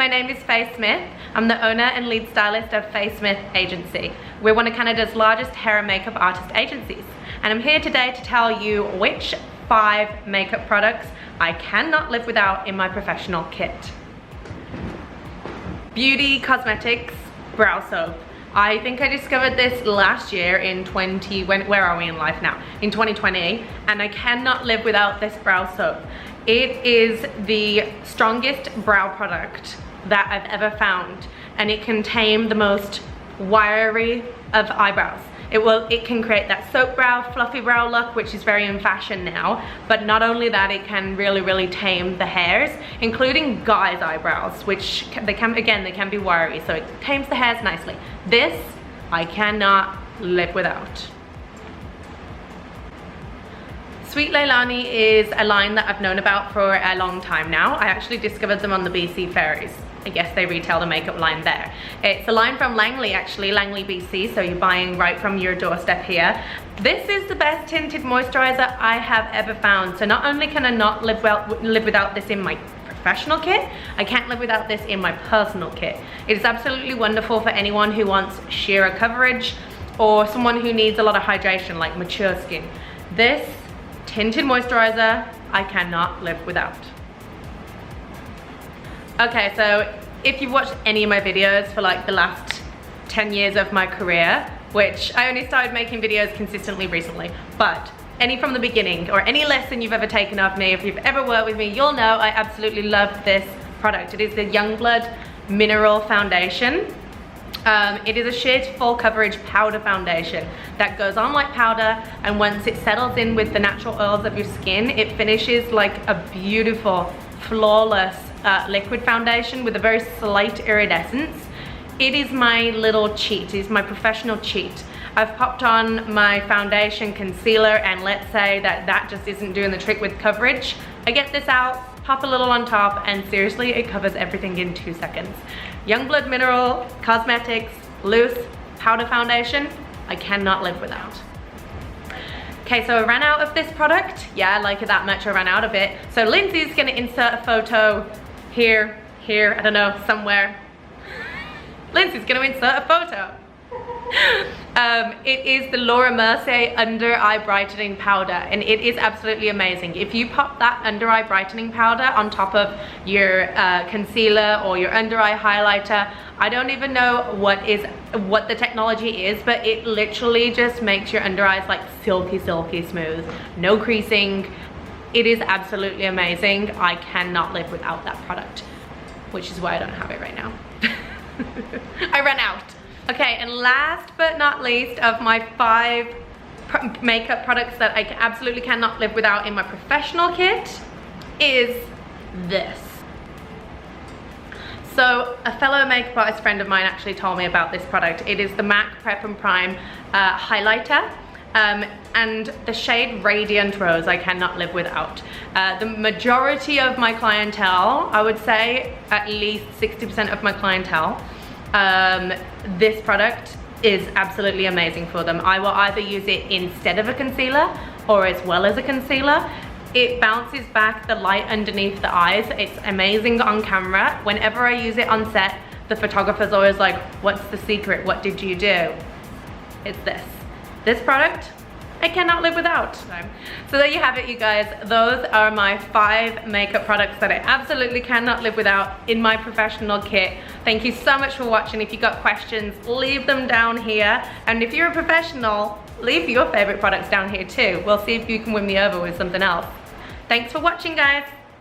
my name is Faye Smith. I'm the owner and lead stylist of Faye Smith Agency. We're one of Canada's largest hair and makeup artist agencies. And I'm here today to tell you which 5 makeup products I cannot live without in my professional kit. Byoode Cosmetics Brow Soap. I think I discovered this last year in where are we in life now? In 2020, and I cannot live without this brow soap. It is the strongest brow product that I've ever found, and it can tame the most wiry of eyebrows. It can create that soap brow, fluffy brow look, which is very in fashion now, but not only that, it can really tame the hairs, including guys' eyebrows, which they can be wiry, so it tames the hairs nicely. This I cannot live without. Sweet LeiLani is a line that I've known about for a long time now. I actually discovered them on the BC ferries. I guess they retail the makeup line there. It's a line from Langley, actually, Langley, BC, so you're buying right from your doorstep here. This is the best tinted moisturizer I have ever found. So not only can I not live without this in my professional kit, I can't live without this in my personal kit. It is absolutely wonderful for anyone who wants sheer coverage or someone who needs a lot of hydration, like mature skin. This tinted moisturizer I cannot live without. Okay, so if you've watched any of my videos for like the last 10 years of my career, which I only started making videos consistently recently, but any from the beginning or any lesson you've ever taken of me, if you've ever worked with me, you'll know I absolutely love this product. It is the Youngblood Mineral Foundation. It is a sheer full coverage powder foundation that goes on like powder, and once it settles in with the natural oils of your skin, it finishes like a beautiful, flawless liquid foundation with a very slight iridescence. It is my little cheat. It is my professional cheat. I've popped on my foundation, concealer, and let's say that just isn't doing the trick with coverage. I get this out, pop a little on top, and seriously, it covers everything in 2 seconds. Youngblood Mineral Cosmetics Loose Powder Foundation, I cannot live without. Okay, so I ran out of this product. Yeah, I like it that much, I ran out of it. So Lindsay's gonna insert a photo here, I don't know, somewhere. Lindsay's gonna insert a photo. It is the Mercier Under Eye Brightening Powder, and it is absolutely amazing. If you pop that under eye brightening powder on top of your concealer or your under eye highlighter, I don't even know what the technology is, but it literally just makes your under eyes like silky smooth, no creasing. It is absolutely amazing. I cannot live without that product, which is why I don't have it right now. I ran out. Okay, and last but not least of my 5 makeup products that I absolutely cannot live without in my professional kit is this. So a fellow makeup artist friend of mine actually told me about this product. It is the MAC Prep and Prime highlighter. And the shade Radiant Rose I cannot live without. The majority of my clientele, I would say at least 60% of my clientele, this product is absolutely amazing for them. I will either use it instead of a concealer or as well as a concealer. It bounces back the light underneath the eyes. It's amazing on camera. Whenever I use it on set, the photographer's always like, what's the secret? What did you do? It's this. This product, I cannot live without. So there you have it, you guys. Those are my 5 makeup products that I absolutely cannot live without in my professional kit. Thank you so much for watching. If you got questions, leave them down here. And if you're a professional, leave your favorite products down here too. We'll see if you can win me over with something else. Thanks for watching, guys.